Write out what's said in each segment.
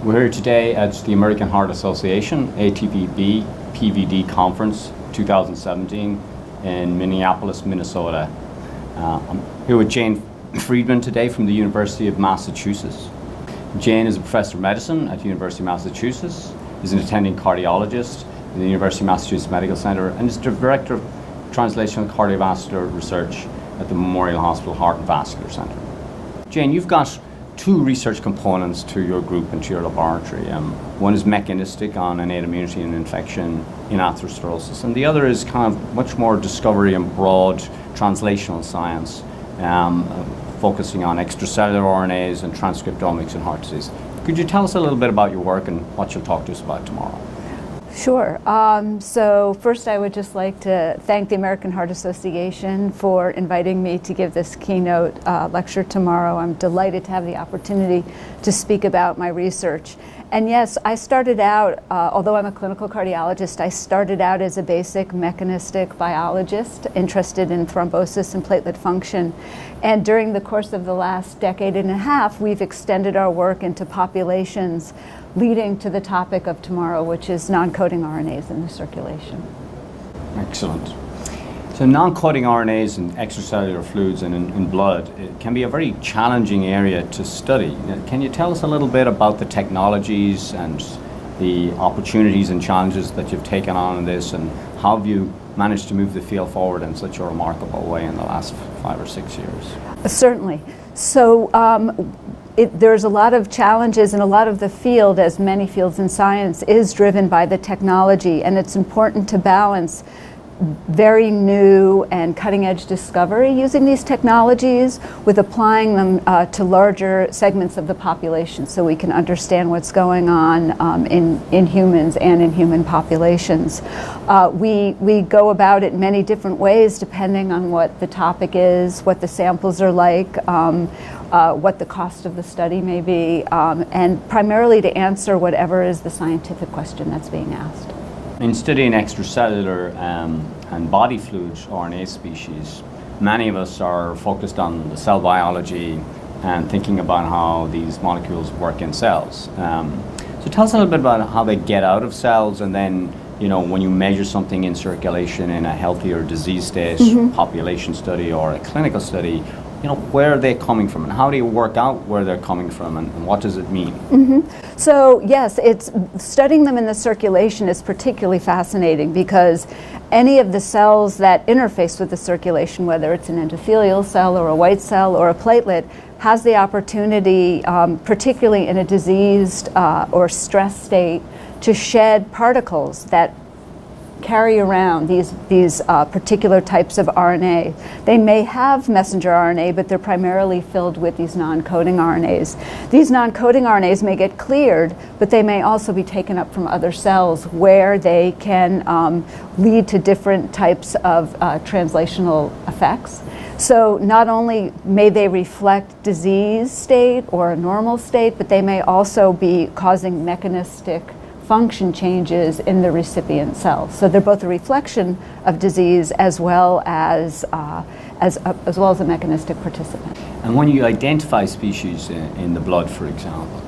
We're here today at the American Heart Association ATVB PVD Conference 2017 in Minneapolis, Minnesota. I'm here with Jane Freedman today from the University of Massachusetts. Jane is a professor of medicine at the University of Massachusetts, is an attending cardiologist in the University of Massachusetts Medical Center, and is director of translational cardiovascular research at the Memorial Hospital Heart and Vascular Center. Jane, you've got two research components to your group and to your laboratory. One is mechanistic on innate immunity and infection in atherosclerosis, and the other is kind of much more discovery and broad translational science, focusing on extracellular RNAs and transcriptomics in heart disease. Could you tell us a little bit about your work and what you'll talk to us about tomorrow? Sure. So first I would just like to thank the American Heart Association for inviting me to give this keynote lecture tomorrow. I'm delighted to have the opportunity to speak about my research. And yes, I started out, although I'm a clinical cardiologist, I started out as a basic mechanistic biologist interested in thrombosis and platelet function. And during the course of the last decade and a half, we've extended our work into populations, leading to the topic of tomorrow, which is non-coding RNAs in the circulation. Excellent. So non-coding RNAs in extracellular fluids and in blood, it can be a very challenging area to study. Can you tell us a little bit about the technologies and the opportunities and challenges that you've taken on in this, and how have you managed to move the field forward in such a remarkable way in the last 5 or 6 years? Certainly. So there's a lot of challenges, and a lot of the field, as many fields in science, is driven by the technology, and it's important to balance very new and cutting-edge discovery using these technologies with applying them to larger segments of the population so we can understand what's going on in humans and in human populations. We go about it many different ways depending on what the topic is, what the samples are like, what the cost of the study may be, and primarily to answer whatever is the scientific question that's being asked. In studying extracellular and body fluid RNA species, many of us are focused on the cell biology and thinking about how these molecules work in cells. So tell us a little bit about how they get out of cells, and then, you know, when you measure something in circulation in a healthy or disease state population study or a clinical study, you know, where are they coming from, and how do you work out where they're coming from, and what does it mean? So yes, it's studying them in the circulation is particularly fascinating, because any of the cells that interface with the circulation, whether it's an endothelial cell or a white cell or a platelet, has the opportunity, particularly in a diseased or stress state, to shed particles that carry around these particular types of RNA. They may have messenger RNA, but they're primarily filled with these non-coding RNAs. These non-coding RNAs may get cleared, but they may also be taken up from other cells where they can lead to different types of translational effects. So not only may they reflect disease state or a normal state, but they may also be causing mechanistic function changes in the recipient cells. So they're both a reflection of disease as well as a mechanistic participant. And when you identify species in the blood, for example,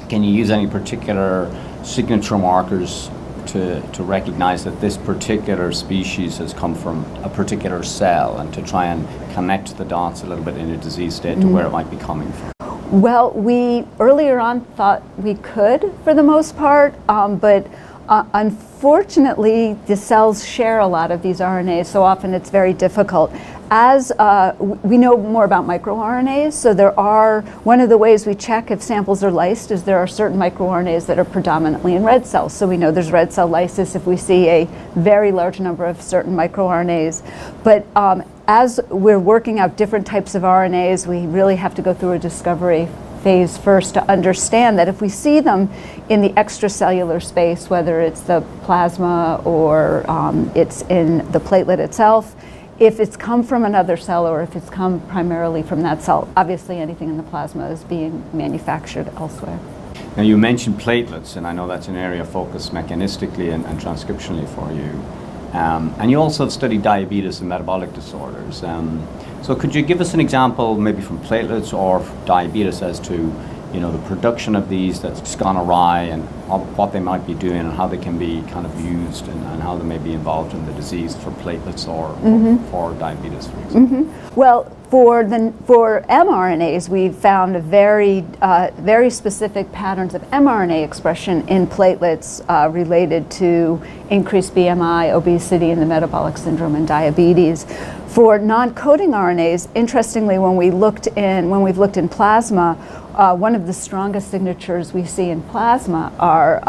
can you use any particular signature markers to recognize that this particular species has come from a particular cell, and to try and connect the dots a little bit in a disease state to where it might be coming from? Well, we earlier on thought we could for the most part, but unfortunately the cells share a lot of these RNAs, so often it's very difficult. As we know more about microRNAs, so one of the ways we check if samples are lysed is there are certain microRNAs that are predominantly in red cells. So we know there's red cell lysis if we see a very large number of certain microRNAs. But as we're working out different types of RNAs, we really have to go through a discovery phase first to understand that if we see them in the extracellular space, whether it's the plasma or it's in the platelet itself, if it's come from another cell or if it's come primarily from that cell. Obviously anything in the plasma is being manufactured elsewhere. Now you mentioned platelets, and I know that's an area of focus mechanistically and transcriptionally for you. And you also have studied diabetes and metabolic disorders. So could you give us an example, maybe from platelets or diabetes, as to, the production of these that's gone awry, and what they might be doing, and how they can be kind of used, and how they may be involved in the disease for platelets or for diabetes, for example. Well, for mRNAs, we've found very specific patterns of mRNA expression in platelets related to increased BMI, obesity, and the metabolic syndrome and diabetes. For non-coding RNAs, interestingly, when we've looked in plasma, one of the strongest signatures we see in plasma are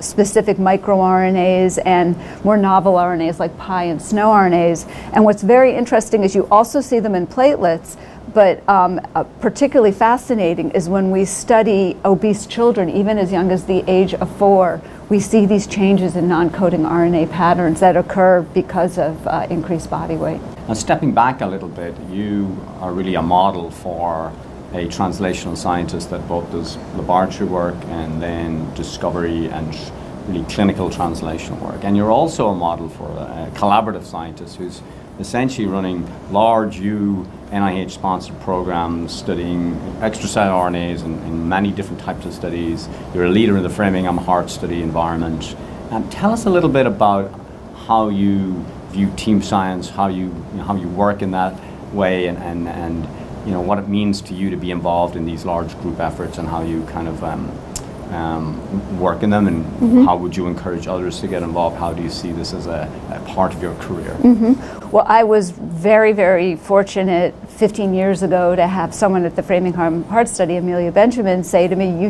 specific microRNAs and more novel RNAs like pi and SNO RNAs. And what's very interesting is you also see them in platelets, but particularly fascinating is when we study obese children, even as young as the age of 4, we see these changes in non-coding RNA patterns that occur because of increased body weight. Now, stepping back a little bit, you are really a model for a translational scientist that both does laboratory work and then discovery and really clinical translational work. And you're also a model for a collaborative scientist who's essentially running large NIH-sponsored programs studying extracellular RNAs in many different types of studies. You're a leader in the Framingham Heart Study environment. Tell us a little bit about how you view team science, how you work in that way, and what it means to you to be involved in these large group efforts, and how you kind of work in them, and how would you encourage others to get involved? How do you see this as a part of your career? Well, I was very, very fortunate 15 years ago to have someone at the Framingham Heart Study, Amelia Benjamin, say to me, you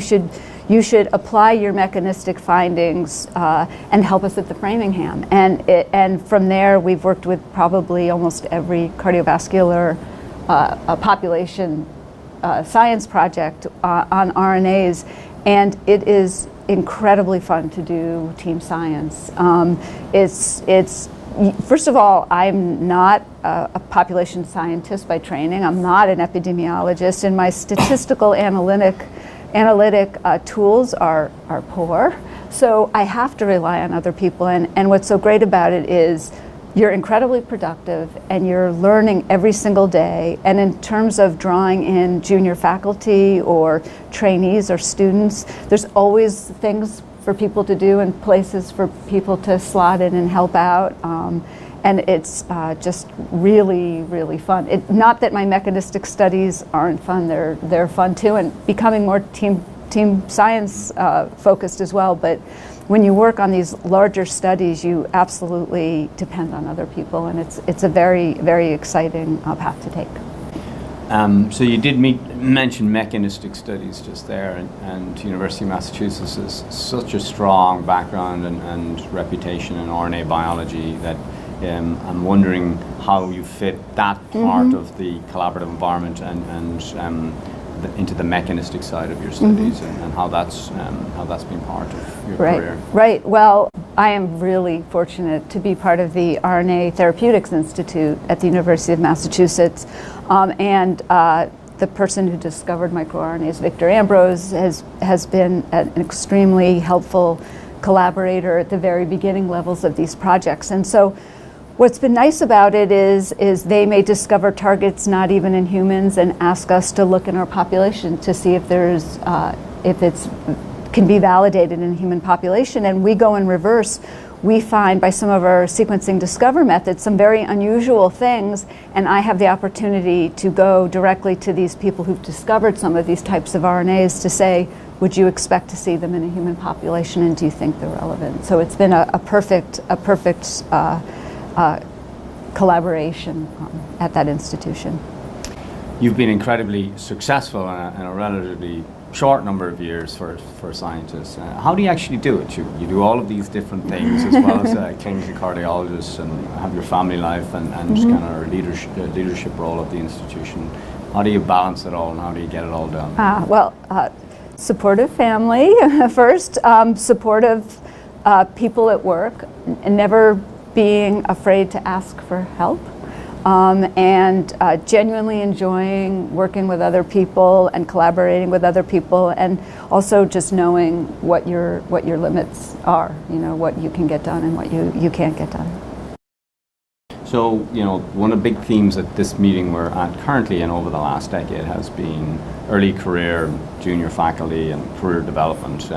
should apply your mechanistic findings and help us at the Framingham. And from there, we've worked with probably almost every cardiovascular population science project on RNAs, and it is incredibly fun to do team science. It's first of all, I'm not a population scientist by training. I'm not an epidemiologist, and my statistical analytic tools are poor. So I have to rely on other people, and what's so great about it is you're incredibly productive and you're learning every single day. And in terms of drawing in junior faculty or trainees or students, there's always things for people to do and places for people to slot in and help out. And it's just really, really fun. Not that my mechanistic studies aren't fun, they're fun too, and becoming more team science focused as well. But when you work on these larger studies, you absolutely depend on other people, and it's a very, very exciting path to take. So you did mention mechanistic studies just there, and University of Massachusetts has such a strong background and reputation in RNA biology that I'm wondering how you fit that part of the collaborative environment and into the mechanistic side of your studies, and how that's been part of your career. Right. Well, I am really fortunate to be part of the RNA Therapeutics Institute at the University of Massachusetts, and the person who discovered microRNAs, Victor Ambrose, has been an extremely helpful collaborator at the very beginning levels of these projects. And so what's been nice about it is they may discover targets not even in humans and ask us to look in our population to see if it's can be validated in a human population, and we go in reverse. We find by some of our sequencing discover methods some very unusual things, and I have the opportunity to go directly to these people who've discovered some of these types of RNAs to say, would you expect to see them in a human population, and do you think they're relevant? So it's been a perfect collaboration at that institution. You've been incredibly successful in a relatively short number of years for scientists. How do you actually do it? You do all of these different things as well as a clinical cardiologist, and have your family life and kind of leadership role at the institution. How do you balance it all, and how do you get it all done? Supportive family first, supportive people at work, and never being afraid to ask for help, and genuinely enjoying working with other people and collaborating with other people, and also just knowing what your limits are, what you can get done and what you can't get done. So, one of the big themes at this meeting we're at currently and over the last decade has been early career, junior faculty, and career development.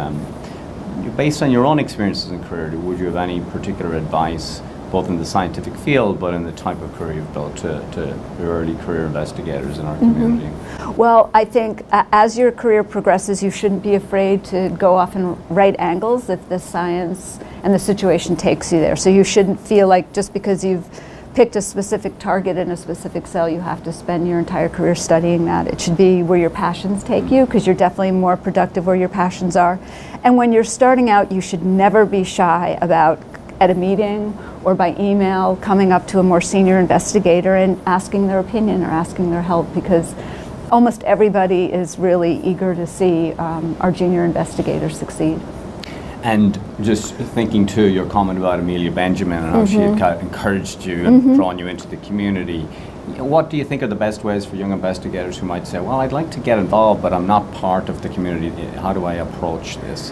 Based on your own experiences in career, would you have any particular advice, both in the scientific field, but in the type of career you've built to early career investigators in our community? Well, I think as your career progresses, you shouldn't be afraid to go off in right angles if the science and the situation takes you there. So you shouldn't feel like just because you've picked a specific target in a specific cell, you have to spend your entire career studying that. It should be where your passions take you, because you're definitely more productive where your passions are. And when you're starting out, you should never be shy about, at a meeting or by email, coming up to a more senior investigator and asking their opinion or asking their help, because almost everybody is really eager to see our junior investigators succeed. And just thinking to your comment about Amelia Benjamin and how she had encouraged you and drawn you into the community, what do you think are the best ways for young investigators who might say, well, I'd like to get involved, but I'm not part of the community. How do I approach this?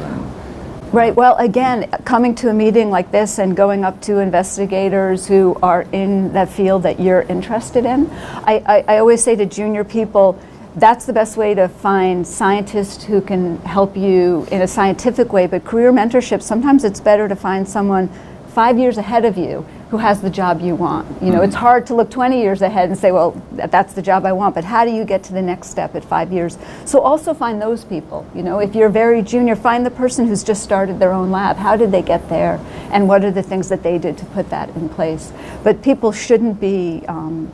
Right. Well, again, coming to a meeting like this and going up to investigators who are in that field that you're interested in, I always say to junior people, that's the best way to find scientists who can help you in a scientific way. But career mentorship, sometimes it's better to find someone 5 years ahead of you who has the job you want. It's hard to look 20 years ahead and say, well, that's the job I want, but how do you get to the next step at 5 years? So also find those people. If you're very junior, find the person who's just started their own lab. How did they get there? And what are the things that they did to put that in place? But people shouldn't be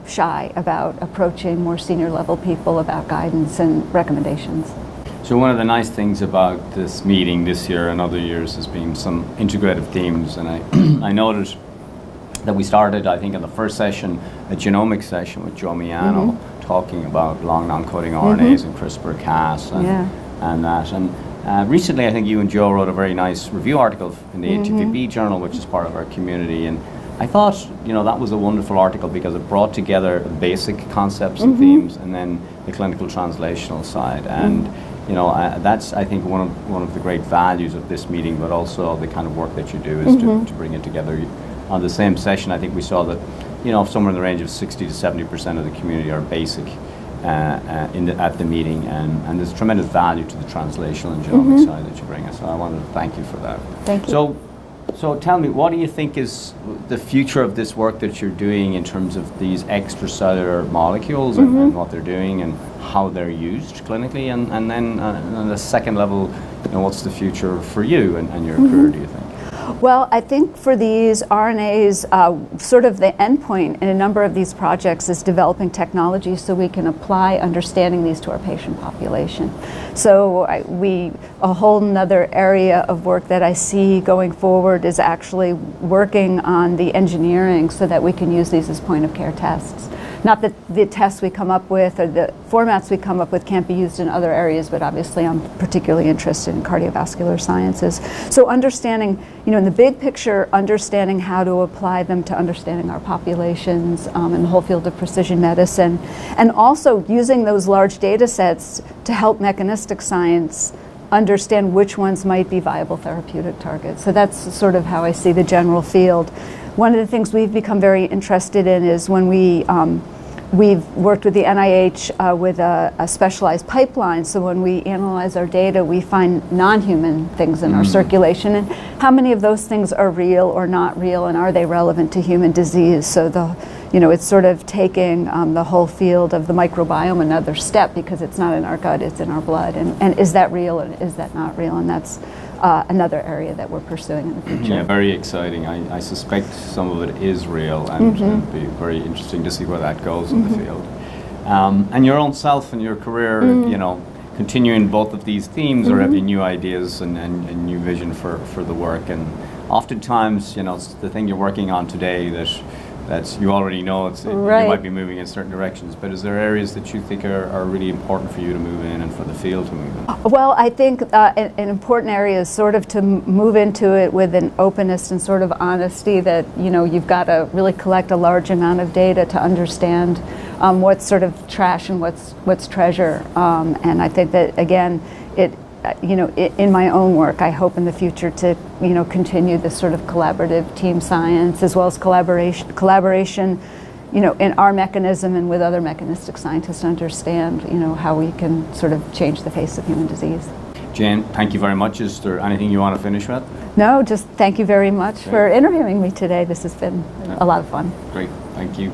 shy about approaching more senior level people about guidance and recommendations. So one of the nice things about this meeting this year and other years has been some integrative themes, and I noted that we started, I think, in the first session, a genomics session with Joe Miano, talking about long non-coding RNAs and CRISPR-Cas and that. And recently, I think you and Joe wrote a very nice review article in the ATVB journal, which is part of our community. And I thought, that was a wonderful article because it brought together the basic concepts and themes, and then the clinical translational side. And that's, I think, one of the great values of this meeting, but also the kind of work that you do is to bring it together. On the same session, I think we saw that, somewhere in the range of 60 to 70% of the community are basic at the meeting, and there's tremendous value to the translational and genomic side that you bring us. So I want to thank you for that. Thank you. So tell me, what do you think is the future of this work that you're doing in terms of these extracellular molecules and what they're doing and how they're used clinically? And then on the second level, what's the future for you and your career, do you think? Well, I think for these RNAs, sort of the endpoint in a number of these projects is developing technology so we can apply understanding these to our patient population. So a whole nother area of work that I see going forward is actually working on the engineering so that we can use these as point of care tests. Not that the tests we come up with or the formats we come up with can't be used in other areas, but obviously I'm particularly interested in cardiovascular sciences. So understanding, in the big picture, understanding how to apply them to understanding our populations in the whole field of precision medicine, and also using those large data sets to help mechanistic science understand which ones might be viable therapeutic targets. So that's sort of how I see the general field. One of the things we've become very interested in is when we've worked with the NIH with a specialized pipeline. So when we analyze our data, we find non-human things in our circulation, and how many of those things are real or not real, and are they relevant to human disease? So it's sort of taking the whole field of the microbiome another step, because it's not in our gut, it's in our blood. And is that real and is that not real? And that's another area that we're pursuing in the future. Yeah, very exciting. I suspect some of it is real, and it'd be very interesting to see where that goes in the field. And your own self and your career, continuing both of these themes, or have you new ideas and new vision for the work? And oftentimes, it's the thing you're working on today that you already know you might be moving in certain directions, but is there areas that you think are really important for you to move in and for the field to move in? Well, I think an important area is sort of to move into it with an openness and sort of honesty that, you've got to really collect a large amount of data to understand what's sort of trash and what's treasure. And I think that, again, in my own work, I hope in the future to, continue this sort of collaborative team science as well as collaboration, in our mechanism and with other mechanistic scientists to understand, how we can sort of change the face of human disease. Jane, thank you very much. Is there anything you want to finish with? No, just thank you very much for interviewing me today. This has been a lot of fun. Great, thank you.